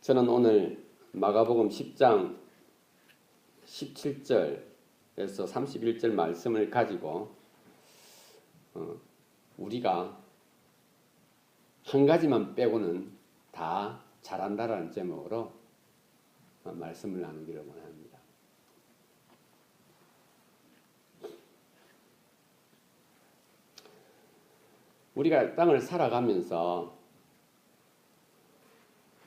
저는 오늘 마가복음 10장 17절에서 31절 말씀을 가지고 우리가 한 가지만 빼고는 다 잘한다라는 제목으로 말씀을 나누기를 원합니다. 우리가 땅을 살아가면서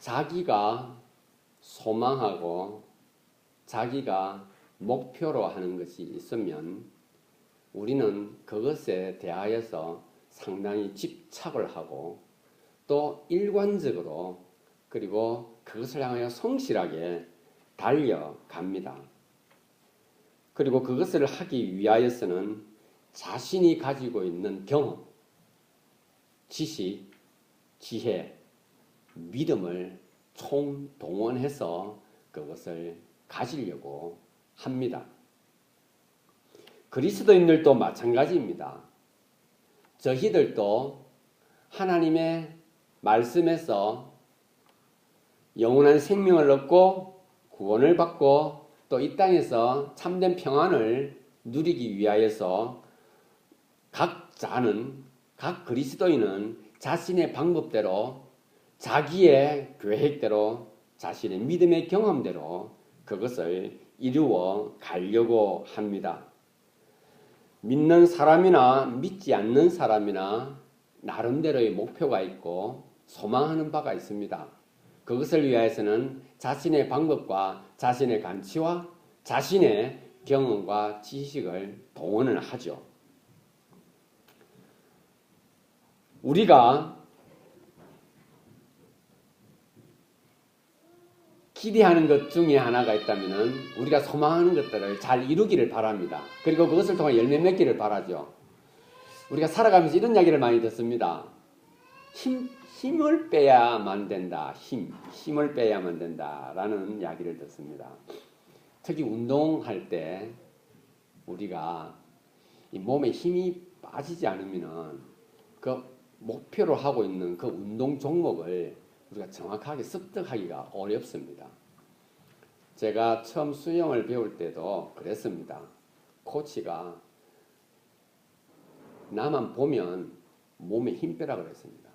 자기가 소망하고 자기가 목표로 하는 것이 있으면 우리는 그것에 대하여서 상당히 집착을 하고 또 일관적으로 그리고 그것을 향하여 성실하게 달려갑니다. 그리고 그것을 하기 위하여서는 자신이 가지고 있는 경험, 지식, 지혜, 믿음을 총동원해서 그것을 가지려고 합니다. 그리스도인들도 마찬가지입니다. 저희들도 하나님의 말씀에서 영원한 생명을 얻고 구원을 받고 또 이 땅에서 참된 평안을 누리기 위하여서 각 그리스도인은 자신의 방법대로 자기의 계획대로 자신의 믿음의 경험대로 그것을 이루어 가려고 합니다. 믿는 사람이나 믿지 않는 사람이나 나름대로의 목표가 있고 소망하는 바가 있습니다. 그것을 위하여서는 자신의 방법과 자신의 간치와 자신의 경험과 지식을 동원을 하죠. 우리가 기대하는 것 중에 하나가 있다면 우리가 소망하는 것들을 잘 이루기를 바랍니다. 그리고 그것을 통해 열매 맺기를 바라죠. 우리가 살아가면서 이런 이야기를 많이 듣습니다. 힘을 빼야만 된다. 힘을 빼야만 된다라는 이야기를 듣습니다. 특히 운동할 때 우리가 이 몸에 힘이 빠지지 않으면 그 목표로 하고 있는 그 운동 종목을 우리가 정확하게 습득하기가 어렵습니다. 제가 처음 수영을 배울 때도 그랬습니다. 코치가 나만 보면 몸에 힘 빼라 그랬습니다.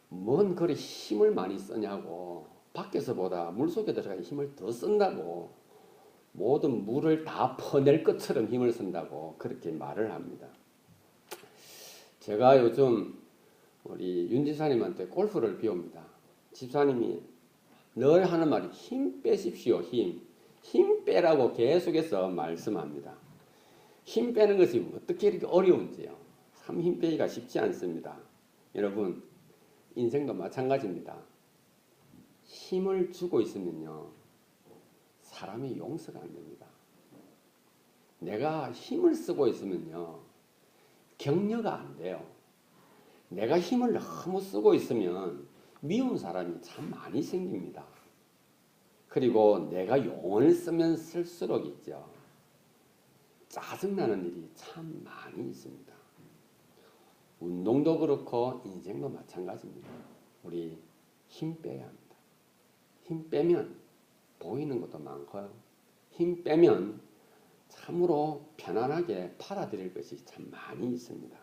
뭔 그리 힘을 많이 쓰냐고, 밖에서보다 물속에 들어가 힘을 더 쓴다고, 모든 물을 다 퍼낼 것처럼 힘을 쓴다고 그렇게 말을 합니다. 제가 요즘 우리 윤 집사님한테 골프를 배웁니다. 집사님이 늘 하는 말이 힘 빼십시오. 힘 빼라고 계속해서 말씀합니다. 힘 빼는 것이 어떻게 이렇게 어려운지요. 참 힘 빼기가 쉽지 않습니다. 여러분, 인생도 마찬가지입니다. 힘을 주고 있으면요, 사람이 용서가 안 됩니다. 내가 힘을 쓰고 있으면요, 격려가 안 돼요. 내가 힘을 너무 쓰고 있으면 미운 사람이 참 많이 생깁니다. 그리고 내가 용을 쓰면 쓸수록 있죠. 짜증나는 일이 참 많이 있습니다. 운동도 그렇고 인생도 마찬가지입니다. 우리 힘 빼야 합니다. 힘 빼면 보이는 것도 많고요. 힘 빼면 참으로 편안하게 받아들일 것이 참 많이 있습니다.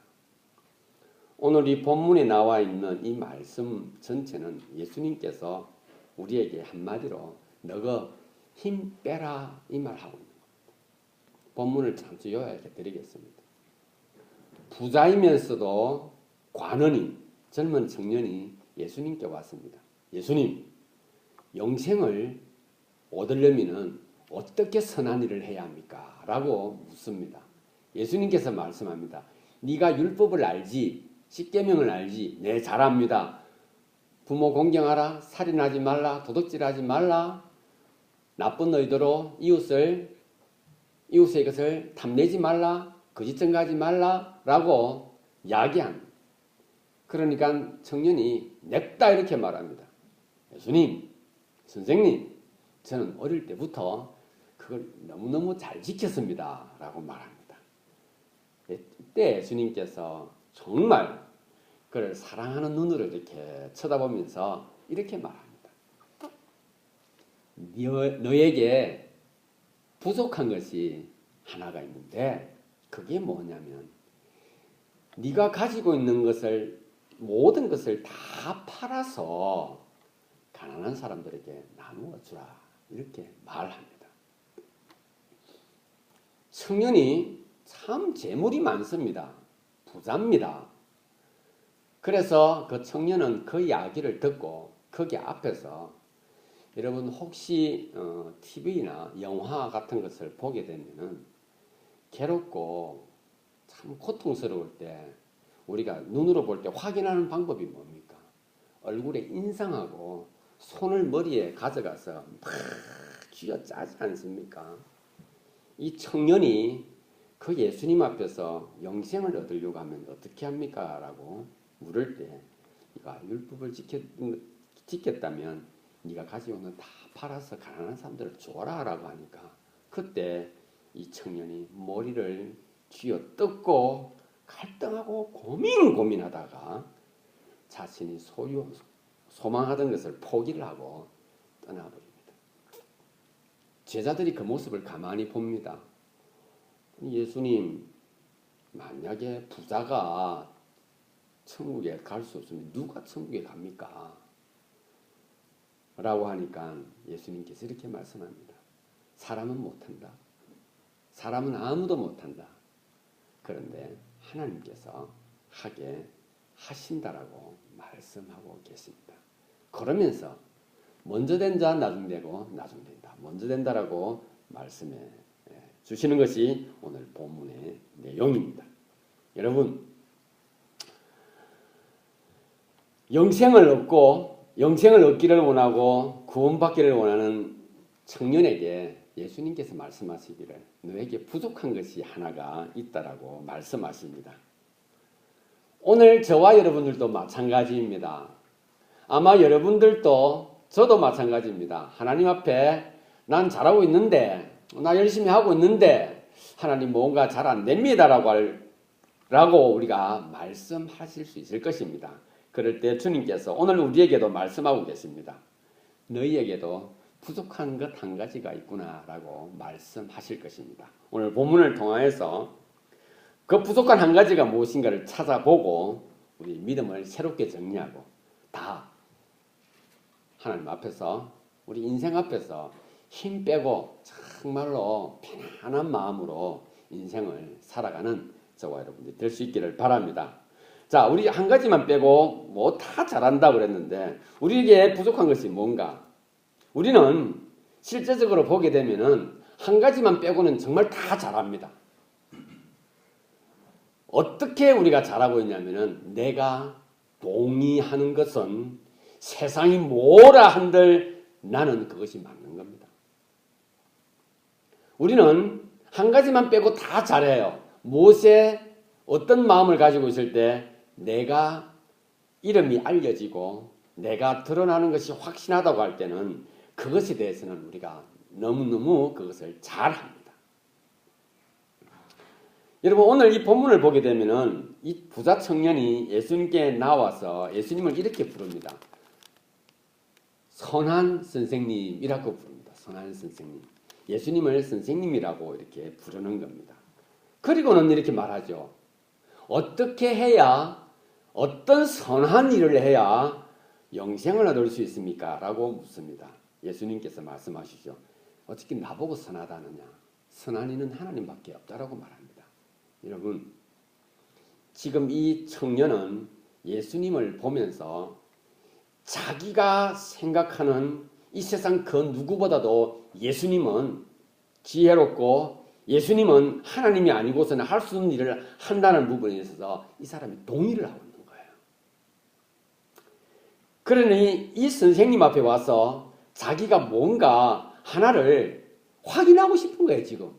오늘 이 본문에 나와 있는 이 말씀 전체는 예수님께서 우리에게 한마디로 너가 힘 빼라 이 말하고 있는 겁니다. 본문을 잠시 요약해 드리겠습니다. 부자이면서도 관원인 젊은 청년이 예수님께 왔습니다. 예수님, 영생을 얻으려면 어떻게 선한 일을 해야 합니까? 라고 묻습니다. 예수님께서 말씀합니다. 네가 율법을 알지? 십계명을 알지? 네, 잘 압니다. 부모 공경하라, 살인하지 말라, 도둑질하지 말라, 나쁜 의도로 이웃의 것을 탐내지 말라, 거짓 증거하지 말라 라고 이야기합니다. 그러니까 청년이 냅다 이렇게 말합니다. 예수님, 선생님, 저는 어릴 때부터 그걸 너무너무 잘 지켰습니다 라고 말합니다. 이때 예수님께서 정말 그를 사랑하는 눈으로 이렇게 쳐다보면서 이렇게 말합니다. 너에게 부족한 것이 하나가 있는데 그게 뭐냐면 네가 가지고 있는 것을 모든 것을 다 팔아서 가난한 사람들에게 나누어 주라 이렇게 말합니다. 청년이 참 재물이 많습니다. 부자입니다. 그래서 그 청년은 그 이야기를 듣고 거기 앞에서 여러분 혹시 TV나 영화 같은 것을 보게 되면은 괴롭고 참 고통스러울 때 우리가 눈으로 볼 때 확인하는 방법이 뭡니까? 얼굴에 인상하고 손을 머리에 가져가서 막 쥐어짜지 않습니까? 이 청년이 그 예수님 앞에서 영생을 얻으려고 하면 어떻게 합니까? 라고 물을 때 네가 율법을 지켰다면 네가 가지고 있는 다 팔아서 가난한 사람들을 줘라 라고 하니까 그때 이 청년이 머리를 쥐어뜯고 갈등하고 고민하다가 자신이 소망하던 것을 포기를 하고 떠나버립니다. 제자들이 그 모습을 가만히 봅니다. 예수님, 만약에 부자가 천국에 갈 수 없으면 누가 천국에 갑니까? 라고 하니까 예수님께서 이렇게 말씀합니다. 사람은 못한다. 사람은 아무도 못한다. 그런데 하나님께서 하게 하신다라고 말씀하고 계십니다. 그러면서 먼저 된 자 나중 되고 나중 된다. 먼저 된다라고 말씀해 주시는 것이 오늘 본문의 내용입니다. 여러분, 영생을 얻기를 원하고 구원받기를 원하는 청년에게 예수님께서 말씀하시기를 너에게 부족한 것이 하나가 있다라고 말씀하십니다. 오늘 저와 여러분들도 마찬가지입니다. 아마 여러분들도 저도 마찬가지입니다. 하나님 앞에 난 잘하고 있는데 나 열심히 하고 있는데 하나님 뭔가 잘 안 됩니다 라고 우리가 말씀하실 수 있을 것입니다. 그럴 때 주님께서 오늘 우리에게도 말씀하고 계십니다. 너희에게도 부족한 것 한 가지가 있구나 라고 말씀하실 것입니다. 오늘 본문을 통하여서 그 부족한 한 가지가 무엇인가를 찾아보고 우리 믿음을 새롭게 정리하고 다 하나님 앞에서 우리 인생 앞에서 힘 빼고 정말로 편안한 마음으로 인생을 살아가는 저와 여러분들이 될 수 있기를 바랍니다. 자, 우리 한 가지만 빼고 뭐 다 잘한다고 그랬는데 우리에게 부족한 것이 뭔가? 우리는 실제적으로 보게 되면은 한 가지만 빼고는 정말 다 잘합니다. 어떻게 우리가 잘하고 있냐면은 내가 동의하는 것은 세상이 뭐라 한들 나는 그것이 맞는 겁니다. 우리는 한 가지만 빼고 다 잘해요. 무엇에 어떤 마음을 가지고 있을 때 내가 이름이 알려지고 내가 드러나는 것이 확신하다고 할 때는 그것에 대해서는 우리가 너무너무 그것을 잘합니다. 여러분 오늘 이 본문을 보게 되면은 이 부자 청년이 예수님께 나와서 예수님을 이렇게 부릅니다. 선한 선생님이라고 부릅니다. 선한 선생님. 예수님을 선생님이라고 이렇게 부르는 겁니다. 그리고는 이렇게 말하죠. 어떻게 해야 어떤 선한 일을 해야 영생을 얻을 수 있습니까? 라고 묻습니다. 예수님께서 말씀하시죠. 어떻게 나보고 선하다느냐? 선한 이는 하나님밖에 없다라고 말합니다. 여러분, 지금 이 청년은 예수님을 보면서 자기가 생각하는 이 세상 그 누구보다도 예수님은 지혜롭고 예수님은 하나님이 아니고서는 할 수 없는 일을 한다는 부분에 있어서 이 사람이 동의를 하고 있는 거예요. 그러니 이 선생님 앞에 와서 자기가 뭔가 하나를 확인하고 싶은 거예요, 지금.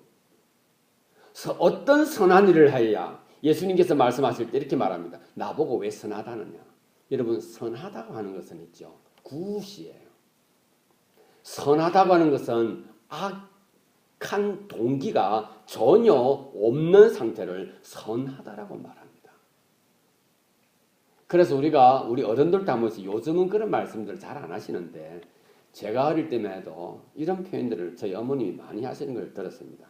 어떤 선한 일을 하여야 예수님께서 말씀하실 때 이렇게 말합니다. 나보고 왜 선하다느냐. 여러분 선하다고 하는 것은 있죠. 굿이에요. 선하다고 하는 것은 악한 동기가 전혀 없는 상태를 선하다라고 말합니다. 그래서 우리 어른들도 한 번씩 요즘은 그런 말씀들을 잘 안 하시는데 제가 어릴 때만 해도 이런 표현들을 저희 어머님이 많이 하시는 걸 들었습니다.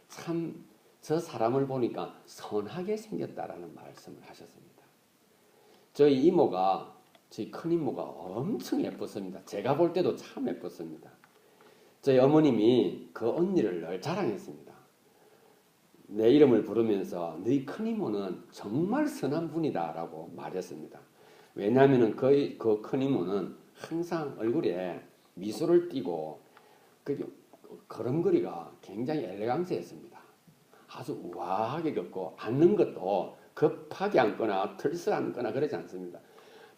참 저 사람을 보니까 선하게 생겼다라는 말씀을 하셨습니다. 저희 이모가, 저희 큰 이모가 엄청 예뻤습니다. 제가 볼 때도 참 예뻤습니다. 저희 어머님이 그 언니를 늘 자랑했습니다. 내 이름을 부르면서 너희 큰 이모는 정말 선한 분이다라고 말했습니다. 왜냐하면 그 큰 이모는 항상 얼굴에 미소를 띠고 그 걸음걸이가 굉장히 엘레강스했습니다. 아주 우아하게 걷고 앉는 것도 급하게 앉거나 털썩 앉거나 그러지 않습니다.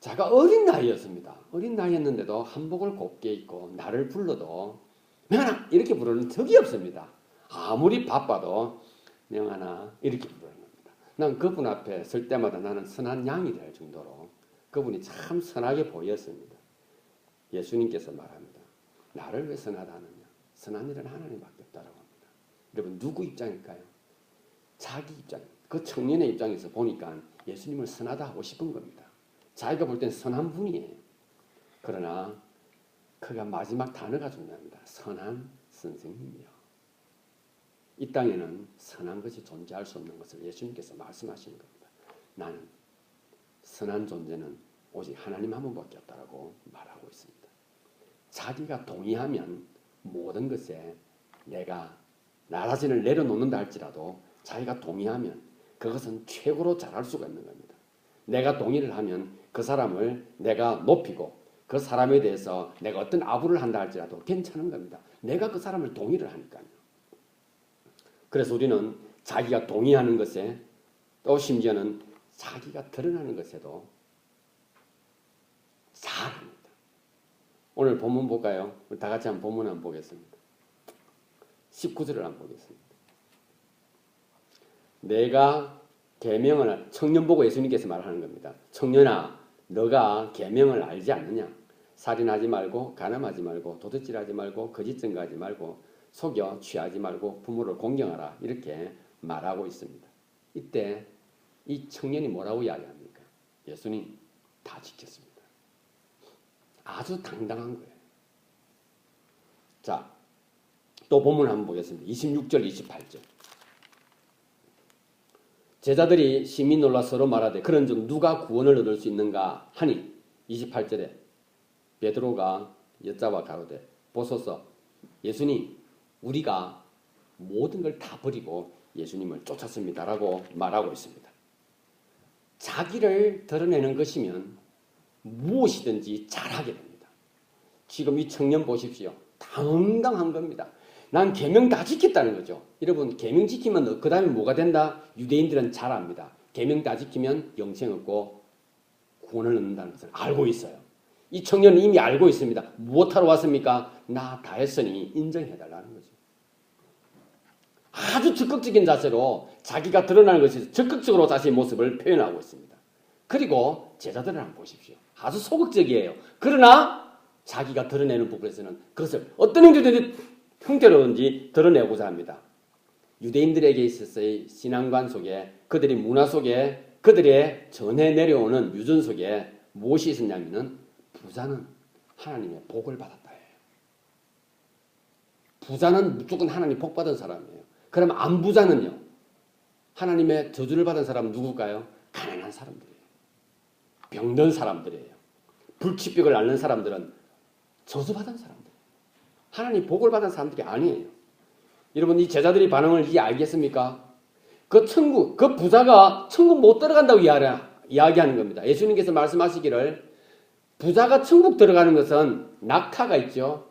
제가 어린 나이였습니다. 어린 나이였는데도 한복을 곱게 입고 나를 불러도 명하나 이렇게 부르는 적이 없습니다. 아무리 바빠도 명하나 이렇게 부르는 겁니다. 난 그분 앞에 설 때마다 나는 선한 양이 될 정도로 그분이 참 선하게 보였습니다. 예수님께서 말합니다. 나를 왜 선하다 하느냐? 선한 일은 하나님밖에 없다라고 합니다. 여러분 누구 입장일까요? 자기 입장, 그 청년의 입장에서 보니까 예수님을 선하다 하고 싶은 겁니다. 자기가 볼 땐 선한 분이에요. 그러나 그가 마지막 단어가 중요합니다. 선한 선생님이요. 이 땅에는 선한 것이 존재할 수 없는 것을 예수님께서 말씀하시는 겁니다. 나는 선한 존재는 오직 하나님 한 분밖에 없다라고 말하고 있습니다. 자기가 동의하면 모든 것에 내가 나 자신을 내려놓는다 할지라도 자기가 동의하면 그것은 최고로 잘할 수가 있는 겁니다. 내가 동의를 하면 그 사람을 내가 높이고 그 사람에 대해서 내가 어떤 아부를 한다 할지라도 괜찮은 겁니다. 내가 그 사람을 동의를 하니까요. 그래서 우리는 자기가 동의하는 것에 또 심지어는 자기가 드러나는 것에도 잘합니다. 오늘 본문 볼까요? 우리 다 같이 한번 본문 한번 보겠습니다. 19절을 한번 보겠습니다. 내가 계명을 청년 보고 예수님께서 말하는 겁니다. 청년아, 너가 계명을 알지 않느냐? 살인하지 말고 간음하지 말고 도둑질하지 말고 거짓 증거하지 말고 속여 취하지 말고 부모를 공경하라 이렇게 말하고 있습니다. 이때 이 청년이 뭐라고 이야기합니까? 예수님 다 지켰습니다. 아주 당당한 거예요. 자, 또 본문 한번 보겠습니다. 26절 28절. 제자들이 심히 놀라 서로 말하되 그런즉 누가 구원을 얻을 수 있는가 하니 28절에 베드로가 여자와 가로되 보소서 예수님 우리가 모든 걸 다 버리고 예수님을 쫓았습니다라고 말하고 있습니다. 자기를 드러내는 것이면 무엇이든지 잘하게 됩니다. 지금 이 청년 보십시오. 당당한 겁니다. 난 계명 다 지켰다는 거죠. 여러분 계명 지키면 그 다음에 뭐가 된다? 유대인들은 잘 압니다. 계명 다 지키면 영생 얻고 구원을 얻는다는 것을 알고 있어요. 이 청년은 이미 알고 있습니다. 무엇하러 왔습니까? 나 다 했으니 인정해달라는 거죠. 아주 적극적인 자세로 자기가 드러나는 것이 적극적으로 자신의 모습을 표현하고 있습니다. 그리고 제자들을 한번 보십시오. 아주 소극적이에요. 그러나 자기가 드러내는 부분에서는 그것을 어떤 형태로든지 드러내고자 합니다. 유대인들에게 있어서의 신앙관 속에 그들의 문화 속에 그들의 전해 내려오는 유전 속에 무엇이 있었냐면은 부자는 하나님의 복을 받았다 해요. 부자는 무조건 하나님 복 받은 사람이에요. 그럼 안 부자는요? 하나님의 저주를 받은 사람은 누굴까요? 가난한 사람들이에요. 병든 사람들이에요. 불치병을 앓는 사람들은 저주받은 사람들이에요. 하나님 복을 받은 사람들이 아니에요. 여러분 이 제자들이 반응을 이해 알겠습니까? 그 천국, 그 부자가 천국 못 들어간다고 이야기하는 겁니다. 예수님께서 말씀하시기를 부자가 천국 들어가는 것은 낙타가 있죠.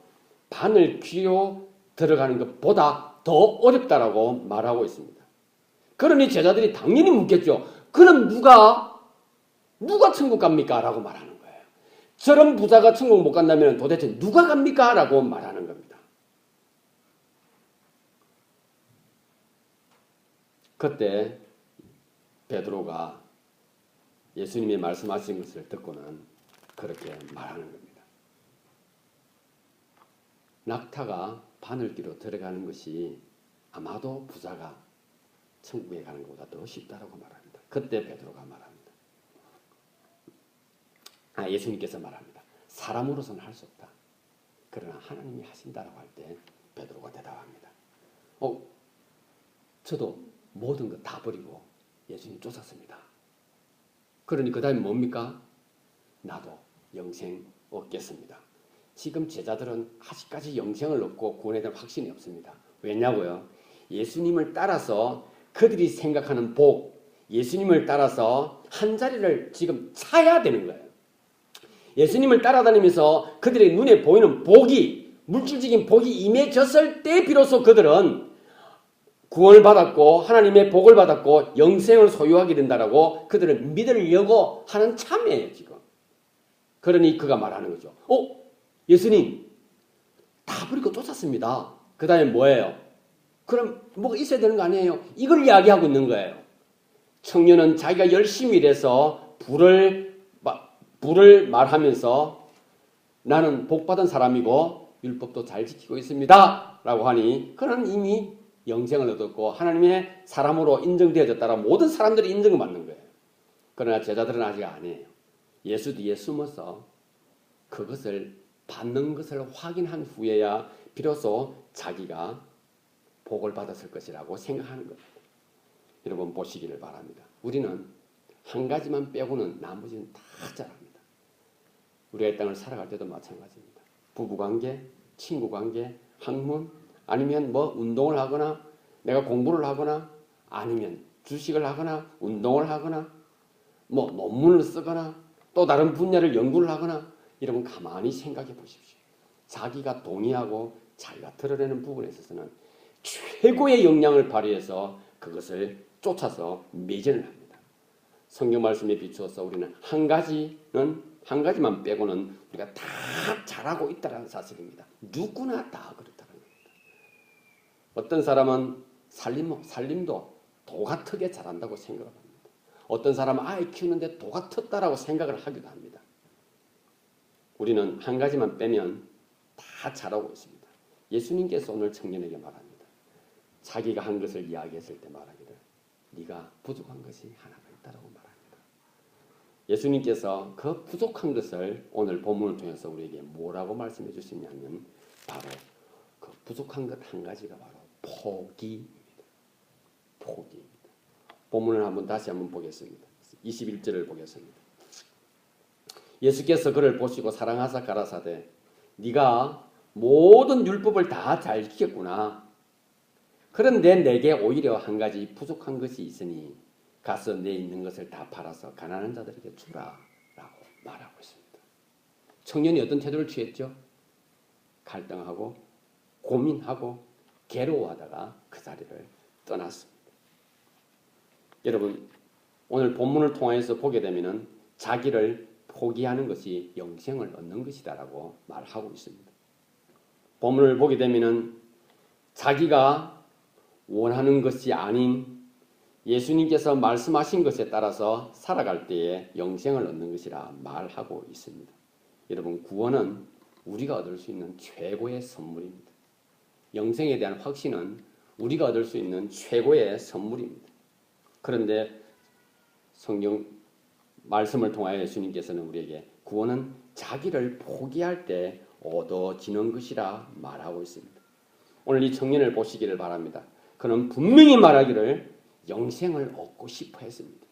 바늘 귀로 들어가는 것보다 더 어렵다라고 말하고 있습니다. 그러니 제자들이 당연히 묻겠죠. 그럼 누가 천국 갑니까? 라고 말하는 거예요. 저런 부자가 천국 못 간다면 도대체 누가 갑니까? 라고 말하는 겁니다. 그때 베드로가 예수님이 말씀하신 것을 듣고는 그렇게 말하는 겁니다. 낙타가 바늘귀로 들어가는 것이 아마도 부자가 천국에 가는 것보다 더 쉽다라고 말합니다. 그때 베드로가 말합니다. 예수님께서 말합니다. 사람으로서는 할 수 없다. 그러나 하나님이 하신다라고 할 때 베드로가 대답합니다. 저도 모든 것 다 버리고 예수님 쫓았습니다. 그러니 그 다음에 뭡니까? 나도 영생 얻겠습니다. 지금 제자들은 아직까지 영생을 얻고 구원에 대한 확신이 없습니다. 왜냐고요? 예수님을 따라서 그들이 생각하는 복, 예수님을 따라서 한 자리를 지금 차야 되는 거예요. 예수님을 따라다니면서 그들의 눈에 보이는 복이, 물질적인 복이 임해졌을 때 비로소 그들은 구원을 받았고 하나님의 복을 받았고 영생을 소유하게 된다라고 그들은 믿으려고 하는 참이에요, 지금. 그러니 그가 말하는 거죠. 예수님 다 버리고 쫓았습니다. 그 다음에 뭐예요? 그럼 뭐가 있어야 되는 거 아니에요? 이걸 이야기하고 있는 거예요. 청년은 자기가 열심히 일해서 부를 말하면서 나는 복받은 사람이고 율법도 잘 지키고 있습니다 라고 하니 그는 이미 영생을 얻었고 하나님의 사람으로 인정되어졌다라 모든 사람들이 인정을 받는 거예요. 그러나 제자들은 아직 아니에요. 예수 뒤에 숨어서 그것을 받는 것을 확인한 후에야 비로소 자기가 복을 받았을 것이라고 생각하는 겁니다. 여러분 보시기를 바랍니다. 우리는 한 가지만 빼고는 나머지는 다 잘합니다. 우리가 이 땅을 살아갈 때도 마찬가지입니다. 부부관계, 친구관계, 학문, 아니면 운동을 하거나 내가 공부를 하거나 아니면 주식을 하거나 운동을 하거나 논문을 쓰거나 또 다른 분야를 연구를 하거나 여러분 가만히 생각해 보십시오. 자기가 동의하고 자기가 드러내는 부분에 있어서는 최고의 역량을 발휘해서 그것을 쫓아서 매진을 합니다. 성경 말씀에 비추어서 우리는 한 가지만 빼고는 우리가 다 잘하고 있다는 사실입니다. 누구나 다 그렇다는 겁니다. 어떤 사람은 살림도 도가 트게 잘한다고 생각을 합니다. 어떤 사람은 아이 키우는데 도가 텄다라고 생각을 하기도 합니다. 우리는 한 가지만 빼면 다 잘하고 있습니다. 예수님께서 오늘 청년에게 말합니다. 자기가 한 것을 이야기했을 때 말하기를 네가 부족한 것이 하나가 있다라고 말합니다. 예수님께서 그 부족한 것을 오늘 본문을 통해서 우리에게 뭐라고 말씀해 주시냐면 바로 그 부족한 것 한 가지가 바로 포기입니다. 포기입니다. 본문을 다시 한번 보겠습니다. 21절을 보겠습니다. 예수께서 그를 보시고 사랑하사 가라사대 네가 모든 율법을 다 잘 지켰구나. 그런데 내게 오히려 한 가지 부족한 것이 있으니 가서 내 있는 것을 다 팔아서 가난한 자들에게 주라 라고 말하고 있습니다. 청년이 어떤 태도를 취했죠? 갈등하고 고민하고 괴로워하다가 그 자리를 떠났습니다. 여러분 오늘 본문을 통해서 보게 되면 자기를 포기하는 것이 영생을 얻는 것이다 라고 말하고 있습니다. 본문을 보게 되면 자기가 원하는 것이 아닌 예수님께서 말씀하신 것에 따라서 살아갈 때에 영생을 얻는 것이라 말하고 있습니다. 여러분 구원은 우리가 얻을 수 있는 최고의 선물입니다. 영생에 대한 확신은 우리가 얻을 수 있는 최고의 선물입니다. 그런데 성경 말씀을 통하여 예수님께서는 우리에게 구원은 자기를 포기할 때 얻어지는 것이라 말하고 있습니다. 오늘 이 청년을 보시기를 바랍니다. 그는 분명히 말하기를 영생을 얻고 싶어 했습니다.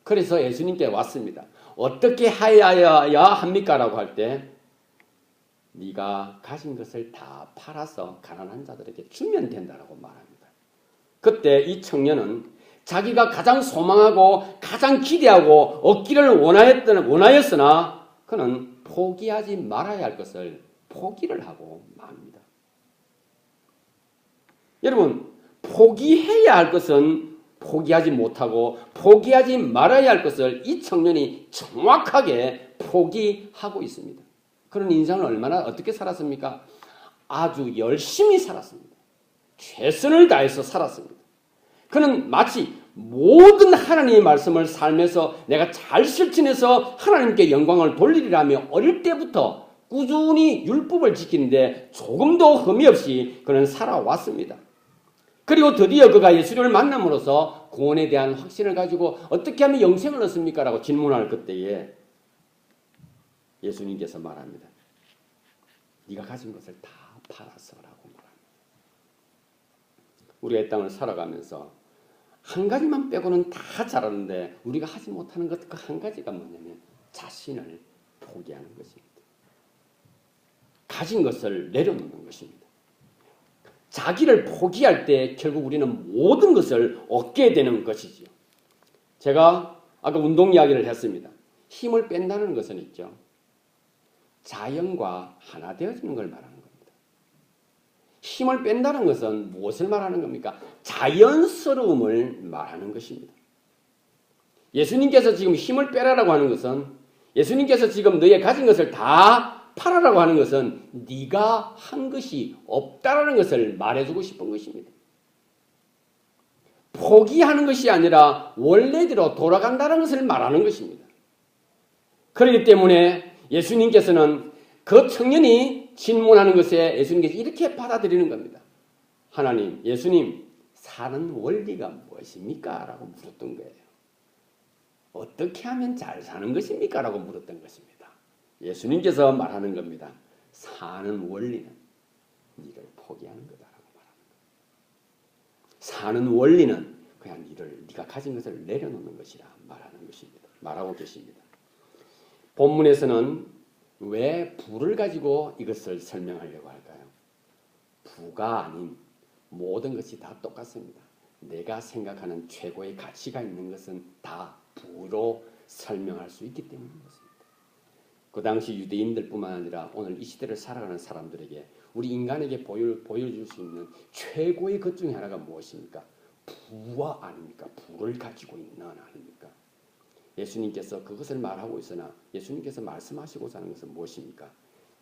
그래서 예수님께 왔습니다. 어떻게 하여야 합니까? 라고 할 때 네가 가진 것을 다 팔아서 가난한 자들에게 주면 된다라고 말합니다. 그때 이 청년은 자기가 가장 소망하고 가장 기대하고 얻기를 원하였으나 그는 포기하지 말아야 할 것을 포기를 하고 맙니다. 여러분 포기해야 할 것은 포기하지 못하고 포기하지 말아야 할 것을 이 청년이 정확하게 포기하고 있습니다. 그런 인생을 얼마나 어떻게 살았습니까? 아주 열심히 살았습니다. 최선을 다해서 살았습니다. 그는 마치 모든 하나님의 말씀을 삶에서 내가 잘 실천해서 하나님께 영광을 돌리리라며 어릴 때부터 꾸준히 율법을 지키는데 조금도 흠이 없이 그는 살아왔습니다. 그리고 드디어 그가 예수님을 만남으로써 구원에 대한 확신을 가지고 어떻게 하면 영생을 얻습니까? 라고 질문할 그때에 예수님께서 말합니다. 네가 가진 것을 다 팔아서라고 말합니다. 우리가 이 땅을 살아가면서 한 가지만 빼고는 다 잘하는데 우리가 하지 못하는 것 그 한 가지가 뭐냐면 자신을 포기하는 것입니다. 가진 것을 내려놓는 것입니다. 자기를 포기할 때 결국 우리는 모든 것을 얻게 되는 것이지요. 제가 아까 운동 이야기를 했습니다. 힘을 뺀다는 것은 있죠. 자연과 하나 되어지는 걸 말하는 겁니다. 힘을 뺀다는 것은 무엇을 말하는 겁니까? 자연스러움을 말하는 것입니다. 예수님께서 지금 힘을 빼라라고 하는 것은, 예수님께서 지금 너의 가진 것을 다 팔아라고 하는 것은 네가 한 것이 없다라는 것을 말해주고 싶은 것입니다. 포기하는 것이 아니라 원래대로 돌아간다는 것을 말하는 것입니다. 그렇기 때문에 예수님께서는 그 청년이 질문하는 것에 예수님께서 이렇게 받아들이는 겁니다. 하나님, 예수님, 사는 원리가 무엇입니까? 라고 물었던 거예요. 어떻게 하면 잘 사는 것입니까? 라고 물었던 것입니다. 예수님께서 말하는 겁니다. 사는 원리는 네를 포기하는 거다라고 말하는 거예요. 사는 원리는 그냥 네가 가진 것을 내려놓는 것이라 말하는 것입니다. 말하고 계십니다. 본문에서는 왜 부를 가지고 이것을 설명하려고 할까요? 부가 아닌 모든 것이 다 똑같습니다. 내가 생각하는 최고의 가치가 있는 것은 다 부로 설명할 수 있기 때문인 것입니다. 그 당시 유대인들뿐만 아니라 오늘 이 시대를 살아가는 사람들에게 우리 인간에게 보여줄 수 있는 최고의 것 중에 하나가 무엇입니까? 부와 아닙니까? 부를 가지고 있는 아닙니까? 예수님께서 그것을 말하고 있으나 예수님께서 말씀하시고자 하는 것은 무엇입니까?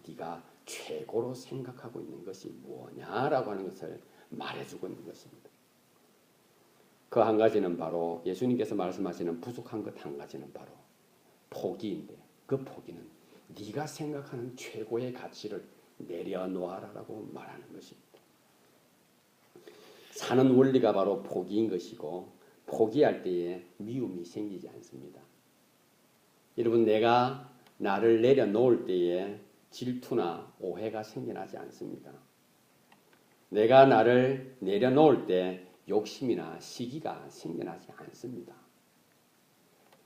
네가 최고로 생각하고 있는 것이 뭐냐라고 하는 것을 말해주고 있는 것입니다. 그 한 가지는 바로 예수님께서 말씀하시는 부족한 것 한 가지는 바로 포기인데 그 포기는 네가 생각하는 최고의 가치를 내려놓아라라고 말하는 것입니다. 사는 원리가 바로 포기인 것이고 포기할 때에 미움이 생기지 않습니다. 여러분, 내가 나를 내려놓을 때에 질투나 오해가 생겨나지 않습니다. 내가 나를 내려놓을 때 욕심이나 시기가 생겨나지 않습니다.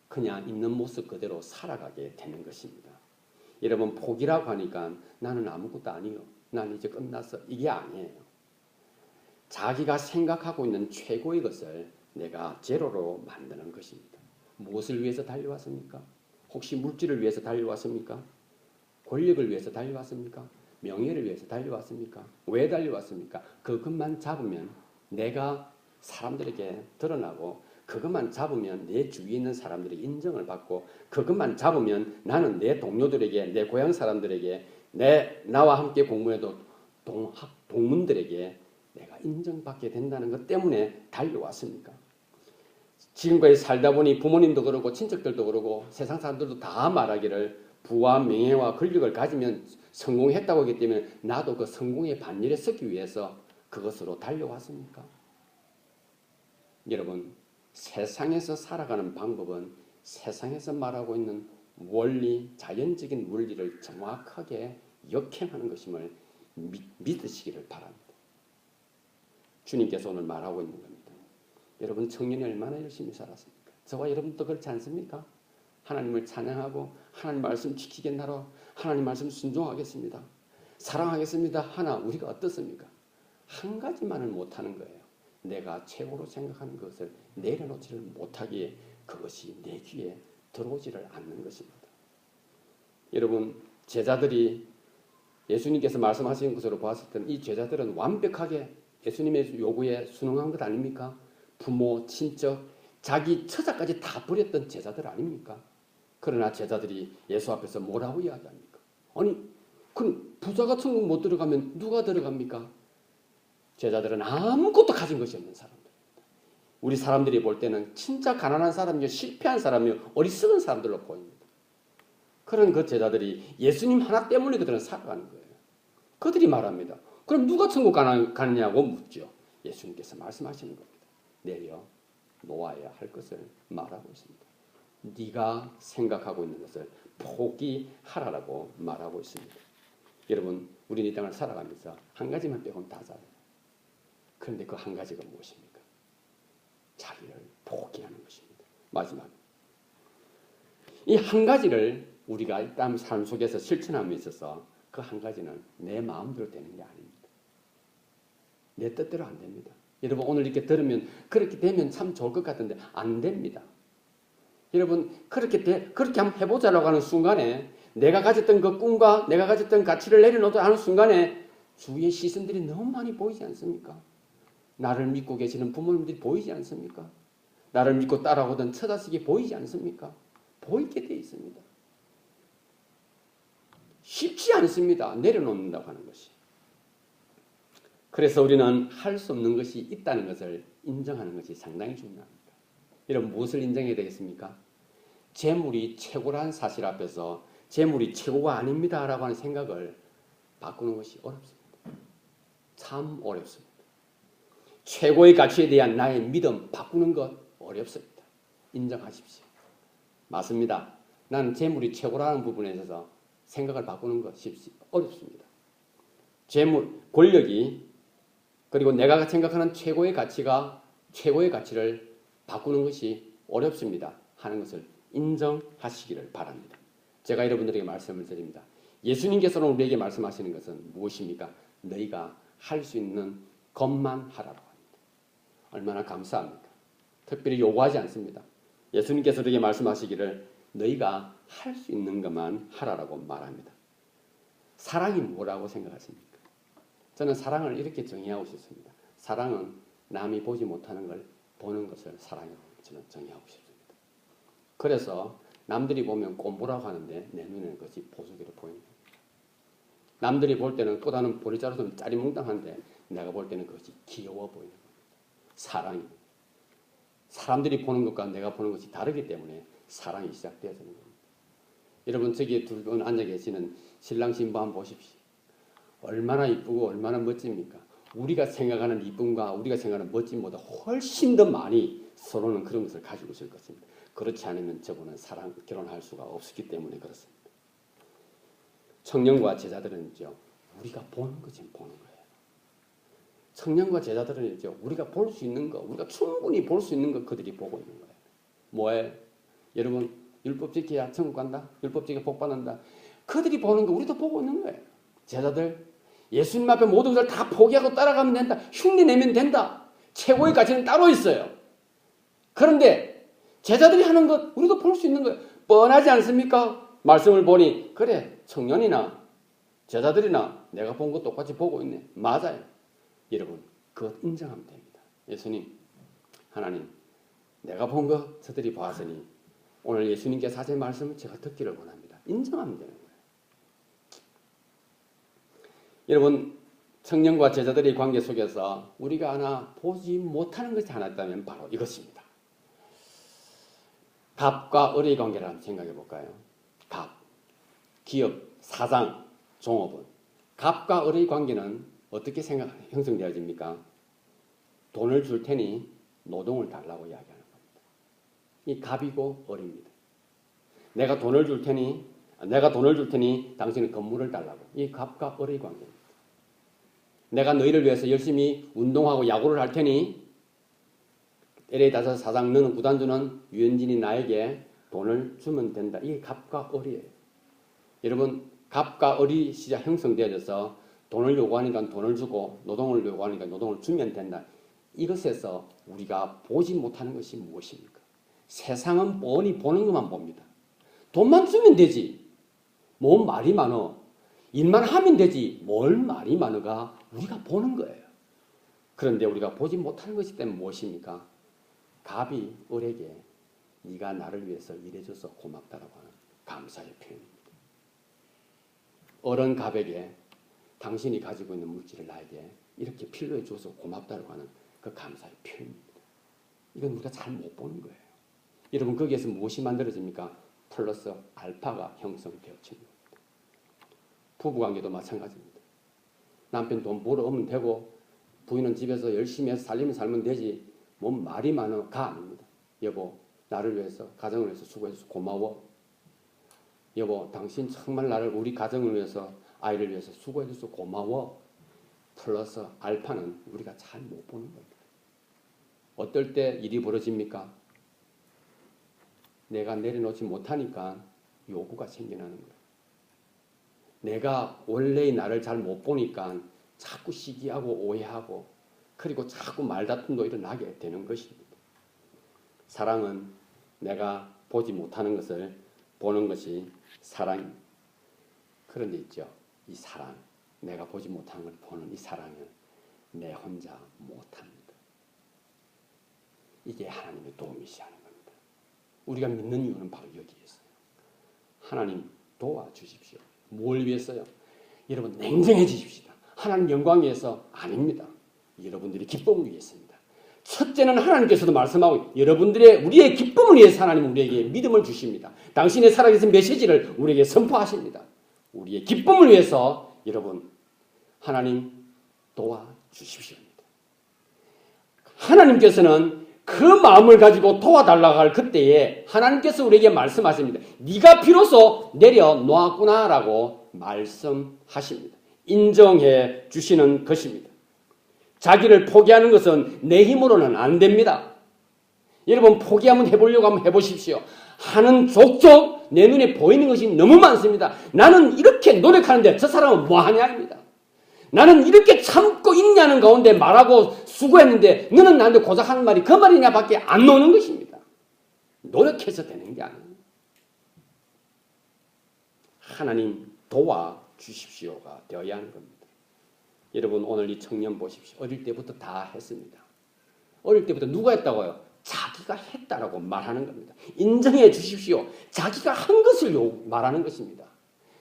그냥 있는 모습 그대로 살아가게 되는 것입니다. 여러분, 포기라고 하니까 나는 아무것도 아니요, 난 이제 끝났어, 이게 아니에요. 자기가 생각하고 있는 최고의 것을 내가 제로로 만드는 것입니다. 무엇을 위해서 달려왔습니까? 혹시 물질을 위해서 달려왔습니까? 권력을 위해서 달려왔습니까? 명예를 위해서 달려왔습니까? 왜 달려왔습니까? 그것만 잡으면 내가 사람들에게 드러나고 그것만 잡으면 내 주위에 있는 사람들이 인정을 받고 그것만 잡으면 나는 내 동료들에게, 내 고향 사람들에게, 나와 함께 공부해도 동문들에게 내가 인정받게 된다는 것 때문에 달려왔습니까? 지금까지 살다 보니 부모님도 그러고 친척들도 그러고 세상 사람들도 다 말하기를 부와 명예와 권력을 가지면 성공했다고 하기 때문에 나도 그 성공의 반열에 서기 위해서 그것으로 달려왔습니까? 여러분, 세상에서 살아가는 방법은 세상에서 말하고 있는 원리, 자연적인 원리를 정확하게 역행하는 것임을 믿으시기를 바랍니다. 주님께서 오늘 말하고 있는 겁니다. 여러분, 청년이 얼마나 열심히 살았습니까? 저와 여러분도 그렇지 않습니까? 하나님을 찬양하고 하나님 말씀 지키겠나로 하나님 말씀 순종하겠습니다. 사랑하겠습니다. 하나 우리가 어떻습니까? 한 가지만을 못하는 거예요. 내가 최고로 생각하는 것을 내려놓지를 못하기에 그것이 내 귀에 들어오지를 않는 것입니다. 여러분, 제자들이 예수님께서 말씀하신 것으로 봤을 때는 이 제자들은 완벽하게 예수님의 요구에 순응한 것 아닙니까? 부모, 친척, 자기 처자까지 다 버렸던 제자들 아닙니까? 그러나 제자들이 예수 앞에서 뭐라고 이야기합니까? 아니, 그럼 부자가 천국 못 들어가면 누가 들어갑니까? 제자들은 아무것도 가진 것이 없는 사람들입니다. 우리 사람들이 볼 때는 진짜 가난한 사람이요, 실패한 사람이요, 어리석은 사람들로 보입니다. 그런 그 제자들이 예수님 하나 때문에 그들은 살아가는 거예요. 그들이 말합니다. 그럼 누가 천국 가느냐고 묻죠. 예수님께서 말씀하시는 겁니다. 내려 놓아야 할 것을 말하고 있습니다. 네가 생각하고 있는 것을 포기하라고 말하고 있습니다. 여러분, 우리는 이 땅을 살아가면서 한 가지만 빼고는 다 잘해요. 그런데 그 한 가지가 무엇입니까? 자기를 포기하는 것입니다. 마지막. 이 한 가지를 우리가 이 땅 삶 속에서 실천함에 있어서 그 한 가지는 내 마음대로 되는 게 아닙니다. 내 뜻대로 안 됩니다. 여러분, 오늘 이렇게 들으면 그렇게 되면 참 좋을 것 같은데 안 됩니다. 여러분, 그렇게 한번 해보자라고 하는 순간에 내가 가졌던 그 꿈과 내가 가졌던 가치를 내려놓자 하는 순간에 주위의 시선들이 너무 많이 보이지 않습니까? 나를 믿고 계시는 부모님들이 보이지 않습니까? 나를 믿고 따라오던 처자식이 보이지 않습니까? 보이게 되어 있습니다. 쉽지 않습니다. 내려놓는다고 하는 것이. 그래서 우리는 할 수 없는 것이 있다는 것을 인정하는 것이 상당히 중요합니다. 여러분, 무엇을 인정해야 되겠습니까? 재물이 최고라는 사실 앞에서 재물이 최고가 아닙니다 라고 하는 생각을 바꾸는 것이 어렵습니다. 참 어렵습니다. 최고의 가치에 대한 나의 믿음 바꾸는 것 어렵습니다. 인정하십시오. 맞습니다. 나는 재물이 최고라는 부분에 있어서 생각을 바꾸는 것이 어렵습니다. 재물, 권력이 그리고 내가 생각하는 최고의 가치를 바꾸는 것이 어렵습니다 하는 것을 인정하시기를 바랍니다. 제가 여러분들에게 말씀을 드립니다. 예수님께서는 우리에게 말씀하시는 것은 무엇입니까? 너희가 할 수 있는 것만 하라고 합니다. 얼마나 감사합니까? 특별히 요구하지 않습니다. 예수님께서 우리에게 말씀하시기를 너희가 할 수 있는 것만 하라고 말합니다. 사랑이 뭐라고 생각하십니까? 저는 사랑을 이렇게 정의하고 싶습니다. 사랑은 남이 보지 못하는 걸 보는 것을 사랑이라고 저는 정의하고 싶습니다. 그래서 남들이 보면 꼼보라고 하는데 내 눈에는 그것이 보석으로 보입니다. 남들이 볼 때는 또 다른 보리자루처럼 짜리몽땅한데 내가 볼 때는 그것이 귀여워 보이는 겁니다. 사랑이. 사람들이 보는 것과 내가 보는 것이 다르기 때문에 사랑이 시작되어지는 겁니다. 여러분, 저기 두 분 앉아 계시는 신랑 신부 한번 보십시오. 얼마나 이쁘고 얼마나 멋집니까? 우리가 생각하는 이쁨과 우리가 생각하는 멋짐보다 훨씬 더 많이 서로는 그런 것을 가지고 있을 것입니다. 그렇지 않으면 저분은 결혼할 수가 없었기 때문에 그렇습니다. 청년과 제자들은요, 우리가 보는 것 지금 보는 거예요. 청년과 제자들은요, 우리가 볼 수 있는 거, 우리가 충분히 볼 수 있는 거 그들이 보고 있는 거예요. 뭐예요? 여러분, 율법 지켜야 천국 간다? 율법 지켜 복 받는다? 그들이 보는 거 우리도 보고 있는 거예요. 제자들, 예수님 앞에 모든 것을 다 포기하고 따라가면 된다. 흉내 내면 된다. 최고의 가치는 따로 있어요. 그런데 제자들이 하는 것 우리도 볼 수 있는 거예요. 뻔하지 않습니까? 말씀을 보니 그래, 청년이나 제자들이나 내가 본 거 똑같이 보고 있네. 맞아요. 여러분, 그것 인정하면 됩니다. 예수님, 하나님, 내가 본 거 저들이 보았으니 오늘 예수님께서 하신 말씀을 제가 듣기를 원합니다. 인정하면 되는 거예요. 여러분, 청년과 제자들의 관계 속에서 우리가 하나 보지 못하는 것이 하나 있다면 바로 이것입니다. 갑과 을의 관계를 한번 생각해 볼까요? 갑, 기업, 사장, 종업원. 갑과 을의 관계는 어떻게 형성되어집니까? 돈을 줄 테니 노동을 달라고 이야기하는 겁니다. 이 갑이고 을입니다. 내가 돈을 줄 테니 당신은 건물을 달라고. 이 갑과 을의 관계입니다. 내가 너희를 위해서 열심히 운동하고 야구를 할 테니 LA 다저스 사장 너는 구단주는 유현진이 나에게 돈을 주면 된다. 이게 갑과 을이에요. 여러분, 갑과 을이 시작 형성되어져서 돈을 요구하니까 돈을 주고 노동을 요구하니까 노동을 주면 된다. 이것에서 우리가 보지 못하는 것이 무엇입니까? 세상은 뻔히 보는 것만 봅니다. 돈만 주면 되지. 뭔 말이 많어. 일만 하면 되지. 뭘 말이 많어가 우리가 보는 거예요. 그런데 우리가 보지 못하는 것이 때문에 무엇입니까? 갑이 을에게 네가 나를 위해서 일해줘서 고맙다라고 하는 감사의 표현입니다. 을은 갑에게 당신이 가지고 있는 물질을 나에게 이렇게 필요해 줘서 고맙다라고 하는 그 감사의 표현입니다. 이건 우리가 잘 못 보는 거예요. 여러분, 거기에서 무엇이 만들어집니까? 플러스 알파가 형성되어집니다. 부부관계도 마찬가지입니다. 남편 돈 벌어오면 되고 부인은 집에서 열심히 해서 살면 되지. 뭔 말이 많아가 아닙니다. 여보, 나를 위해서 가정을 위해서 수고해줘서 고마워. 여보, 당신 정말 우리 가정을 위해서 아이를 위해서 수고해줘서 고마워. 플러스 알파는 우리가 잘 못 보는 겁니다. 어떨 때 일이 벌어집니까? 내가 내려놓지 못하니까 요구가 생겨나는 거예요. 내가 원래의 나를 잘 못 보니까 자꾸 시기하고 오해하고 그리고 자꾸 말다툼도 일어나게 되는 것입니다. 사랑은 내가 보지 못하는 것을 보는 것이 사랑입니다. 그런데 있죠. 이 사랑, 내가 보지 못하는 걸 보는 이 사랑은 내 혼자 못합니다. 이게 하나님의 도움이시 하는 겁니다. 우리가 믿는 이유는 바로 여기에 있어요. 하나님 도와주십시오. 뭘 위해서요? 여러분 냉정해지십시다. 하나님 영광 위해서 아닙니다. 여러분들의 기쁨을 위해서입니다. 첫째는 하나님께서도 말씀하고 우리의 기쁨을 위해서 하나님은 우리에게 믿음을 주십니다. 당신의 살아계신 메시지를 우리에게 선포하십니다. 우리의 기쁨을 위해서 여러분 하나님 도와주십시오입니다. 하나님께서는 그 마음을 가지고 도와달라고 할 그때에 하나님께서 우리에게 말씀하십니다. 네가 비로소 내려놓았구나라고 말씀하십니다. 인정해 주시는 것입니다. 자기를 포기하는 것은 내 힘으로는 안 됩니다. 여러분 포기하면 해보려고 하면 해보십시오. 하는 족족 내 눈에 보이는 것이 너무 많습니다. 나는 이렇게 노력하는데 저 사람은 뭐하냐입니다. 나는 이렇게 참고 있냐는 가운데 말하고 수고했는데 너는 나한테 고작 하는 말이 그 말이냐 밖에 안 나오는 것입니다. 노력해서 되는 게 아니에요. 하나님 도와주십시오가 되어야 하는 겁니다. 여러분 오늘 이 청년 보십시오. 어릴 때부터 다 했습니다. 어릴 때부터 누가 했다고요? 자기가 했다라고 말하는 겁니다. 인정해 주십시오. 자기가 한 것을 말하는 것입니다.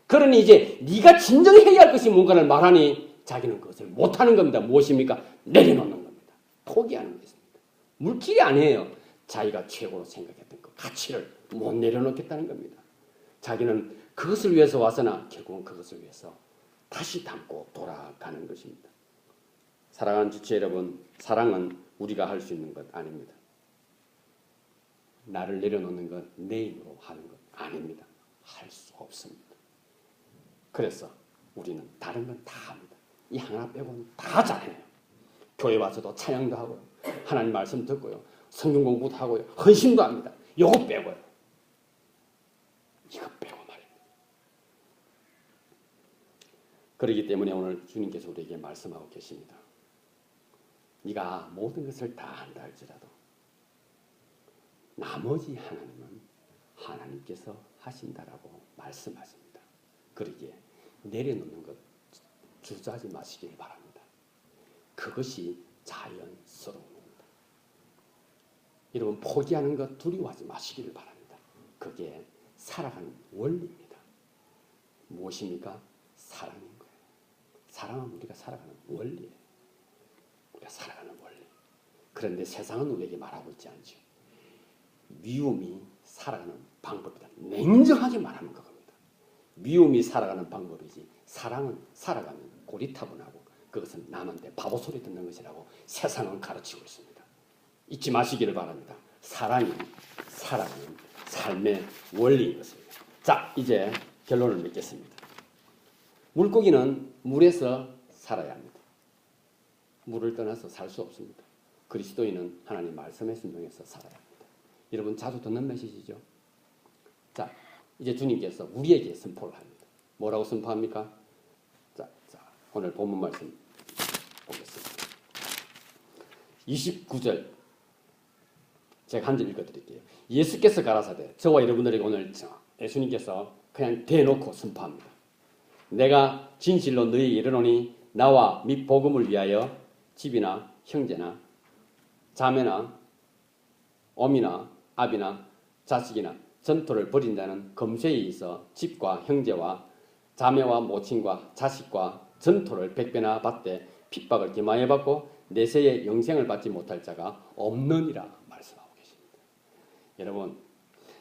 그러니 이제 네가 진정해야 할 것이 뭔가를 말하니 자기는 그것을 못하는 겁니다. 무엇입니까? 내려놓는 겁니다. 포기하는 것입니다. 물질이 아니에요. 자기가 최고로 생각했던 그 가치를 못 내려놓겠다는 겁니다. 자기는 그것을 위해서 와서나 결국은 그것을 위해서 다시 담고 돌아가는 것입니다. 사랑하는 지체 여러분, 사랑은 우리가 할 수 있는 것 아닙니다. 나를 내려놓는 건 내 힘으로 하는 것 아닙니다. 할 수 없습니다. 그래서 우리는 다른 건 다 합니다. 이 하나 빼고는 다 잘해요. 교회 와서도 찬양도 하고요. 하나님 말씀 듣고요. 성경 공부도 하고요. 헌신도 합니다. 요거 빼고요. 이거 빼고 말입니다. 그렇기 때문에 오늘 주님께서 우리에게 말씀하고 계십니다. 네가 모든 것을 다 한다 할지라도 나머지 하나님은 하나님께서 하신다라고 말씀하십니다. 그러기에 내려놓는 것 주저하지 마시길 바랍니다. 그것이 자연스러운 겁니다. 여러분 포기하는 것 두려워하지 마시길 바랍니다. 그게 살아가는 원리입니다. 무엇입니까? 사랑인 거예요. 사랑은 우리가 살아가는 원리예요. 우리가 살아가는 원리. 그런데 세상은 우리에게 말하고 있지 않죠. 미움이 살아가는 방법이다. 냉정하게 말하는 그겁니다. 미움이 살아가는 방법이지 사랑은 살아가는 고리타분하고 그것은 남한테 바보 소리 듣는 것이라고 세상은 가르치고 있습니다. 잊지 마시기를 바랍니다. 사랑이 살아가는 삶의 원리인 것입니다. 자, 이제 결론을 맺겠습니다. 물고기는 물에서 살아야 합니다. 물을 떠나서 살 수 없습니다. 그리스도인은 하나님 말씀의 순종해서 살아야 합니다. 여러분 자주 듣는 메시지죠. 자, 이제 주님께서 우리에게 선포를 합니다. 뭐라고 선포합니까? 자, 오늘 본문 말씀 보겠습니다. 29절 제가 한 절 읽어드릴게요. 예수께서 가라사대 저와 여러분들에게 오늘 예수님께서 그냥 대놓고 선포합니다. 내가 진실로 너희에게 이르노니 나와 및 복음을 위하여 집이나 형제나 자매나 어미나 아비나 자식이나 전토를 벌인 자는 검쇠에 있어 집과 형제와 자매와 모친과 자식과 전토를 100배나 받되 핍박을 기마에 받고 내세의 영생을 받지 못할 자가 없느니라 말씀하고 계십니다. 여러분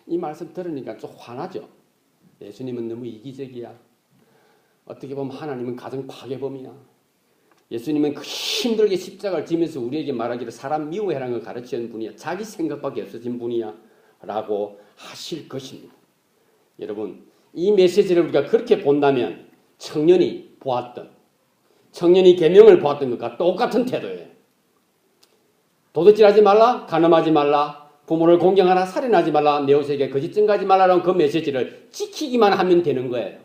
이 말씀 들으니까 좀 화나죠. 예수님은 너무 이기적이야. 어떻게 보면 하나님은 가정 파괴범이야. 예수님은 그 힘들게 십자가를 지면서 우리에게 말하기를 사람 미워해라는 걸 가르치는 분이야. 자기 생각밖에 없어진 분이야 라고 하실 것입니다. 여러분 이 메시지를 우리가 그렇게 본다면 청년이 보았던, 청년이 계명을 보았던 것과 똑같은 태도예요. 도둑질하지 말라, 간음하지 말라, 부모를 공경하라, 살인하지 말라, 내 옷에게 거짓 증거하지 말라라는 그 메시지를 지키기만 하면 되는 거예요.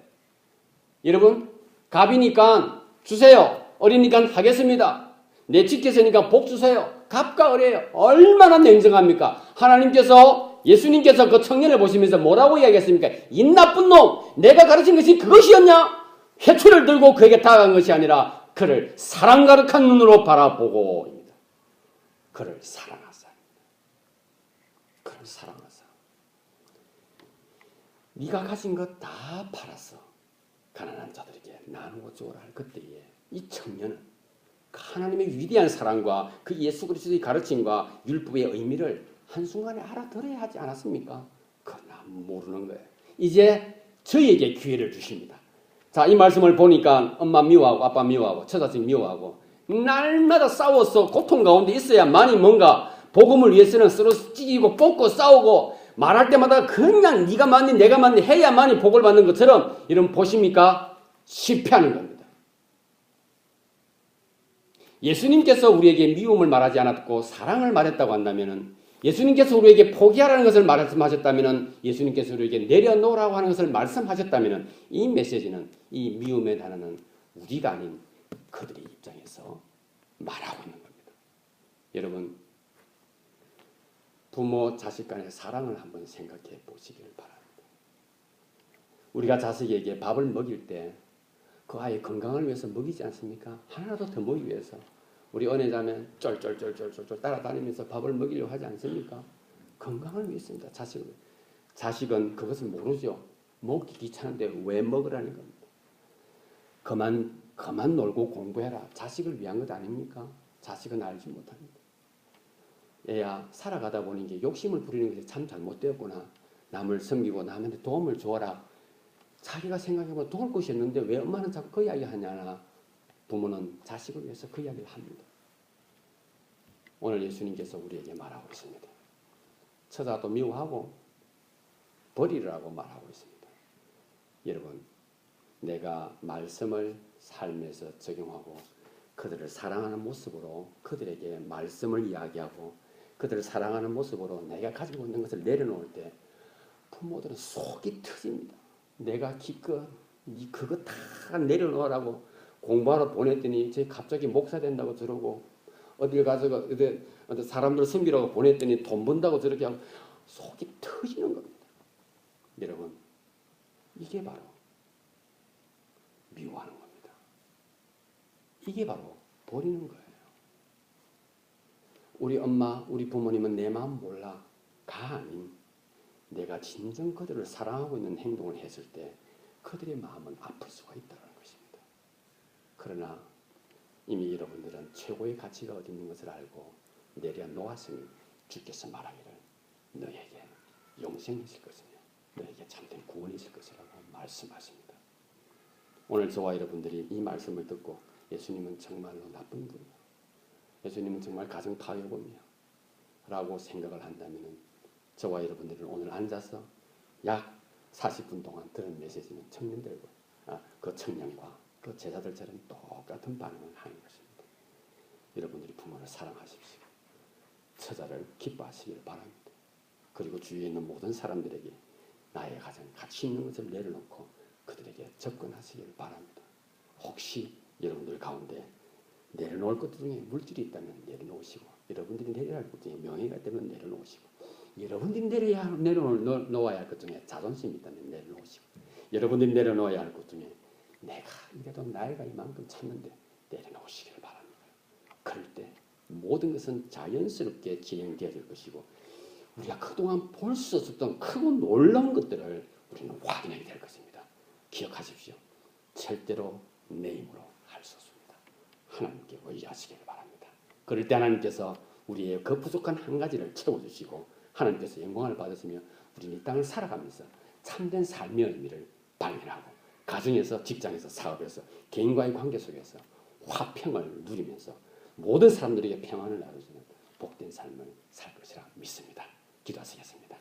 여러분, 갑이니까 주세요. 어리니까 하겠습니다. 내 지켜서니까 복 주세요. 갑과 을이에요. 얼마나 냉정합니까? 하나님께서, 예수님께서 그 청년을 보시면서 뭐라고 이야기했습니까? 이 나쁜 놈, 내가 가르친 것이 그것이었냐? 회초리를 들고 그에게 다가간 것이 아니라 그를 사랑 가득한 눈으로 바라보고입니다. 그를 사랑하사. 그를 사랑하사. 네가 가진 것 다 팔았어. 가난한 자들에게 나누어 주어라 할 그때에 이 청년은 하나님의 위대한 사랑과 그 예수 그리스도의 가르침과 율법의 의미를 한순간에 알아들어야 하지 않았습니까? 그러나 모르는 거예요. 이제 저희에게 기회를 주십니다. 자, 이 말씀을 보니까 엄마 미워하고 아빠 미워하고 처자식 미워하고 날마다 싸워서 고통 가운데 있어야만이 뭔가 복음을 위해서는 서로 찌기고 뽑고 싸우고 말할 때마다 그냥 네가 맞니 내가 맞니 해야만이 복을 받는 것처럼 이런 보십니까? 실패하는 겁니다. 예수님께서 우리에게 미움을 말하지 않았고 사랑을 말했다고 한다면 예수님께서 우리에게 포기하라는 것을 말씀하셨다면 예수님께서 우리에게 내려놓으라고 하는 것을 말씀하셨다면 이 메시지는 이 미움의 단어는 우리가 아닌 그들의 입장에서 말하고 있는 겁니다. 여러분 부모 자식 간의 사랑을 한번 생각해 보시기를 바랍니다. 우리가 자식에게 밥을 먹일 때 그 아이의 건강을 위해서 먹이지 않습니까? 하나라도 더 먹이기 위해서 우리 은혜자매 쫄쫄쫄쫄쫄 따라다니면서 밥을 먹이려고 하지 않습니까? 건강을 위해서입니다. 자식은 그것을 모르죠. 먹기 귀찮은데 왜 먹으라는 겁니다. 그만 놀고 공부해라. 자식을 위한 것 아닙니까? 자식은 알지 못합니다. 얘야 살아가다 보니 이게 욕심을 부리는 것이 참 잘못되었구나. 남을 섬기고 남한테 도움을 주어라. 자기가 생각해보면 도울 것이 없는데 왜 엄마는 자꾸 그 이야기 하냐나. 부모는 자식을 위해서 그 이야기를 합니다. 오늘 예수님께서 우리에게 말하고 있습니다. 처자도 미워하고 버리라고 말하고 있습니다. 여러분, 내가 말씀을 삶에서 적용하고 그들을 사랑하는 모습으로 그들에게 말씀을 이야기하고 그들을 사랑하는 모습으로 내가 가지고 있는 것을 내려놓을 때 부모들은 속이 터집니다. 내가 기껏 그거 다 내려놓으라고 공부하러 보냈더니 제 갑자기 목사 된다고 저러고 어딜 가서 어디 사람들 섬기라고 보냈더니 돈 번다고 저렇게 하고 속이 터지는 겁니다. 여러분 이게 바로 미워하는 겁니다. 이게 바로 버리는 거예요. 우리 엄마, 우리 부모님은 내 마음 몰라. 가 아닌 내가 진정 그들을 사랑하고 있는 행동을 했을 때 그들의 마음은 아플 수가 있다는 것입니다. 그러나 이미 여러분들은 최고의 가치가 어디 있는 것을 알고 내려놓았으니 주께서 말하기를 너에게 영생이 있을 것이며 너에게 참된 구원이 있을 것이라고 말씀하십니다. 오늘 저와 여러분들이 이 말씀을 듣고 예수님은 정말로 나쁜 분이야. 예수님은 정말 가정 파괴범이야. 라고 생각을 한다면 저와 여러분들은 오늘 앉아서 약 40분 동안 들은 메시지는 청년들과 그 청년과 그 제자들처럼 똑같은 반응을 하는 것입니다. 여러분들이 부모를 사랑하십시오. 처자를 기뻐하시기를 바랍니다. 그리고 주위에 있는 모든 사람들에게 나의 가장 가치 있는 것을 내려놓고 그들에게 접근하시기를 바랍니다. 혹시 여러분들 가운데 내려놓을 것 중에 물질이 있다면 내려놓으시고 여러분들이 내려야 할 것 중에 명예가 있다면 내려놓으시고 여러분들이 내려놓아야 할 것 중에 자존심이 있다면 내려놓으시고 여러분들이 내려놓아야 할 것 중에 내가 이래도 나이가 이만큼 찼는데 내려놓으시기를 바랍니다. 그럴 때 모든 것은 자연스럽게 진행되어질 것이고 우리가 그동안 볼 수 없었던 크고 놀라운 것들을 우리는 확인하게 될 것입니다. 기억하십시오. 절대로 내 힘으로 할 수 없습니다. 하나님께 의지하시기를 바랍니다. 그럴 때 하나님께서 우리의 그 부족한 한 가지를 채워주시고 하나님께서 영광을 받으시며 우리는 이 땅을 살아가면서 참된 삶의 의미를 발견하고 가정에서 직장에서 사업에서 개인과의 관계 속에서 화평을 누리면서 모든 사람들에게 평안을 나눠주는 복된 삶을 살 것이라 믿습니다. 기도하시겠습니다.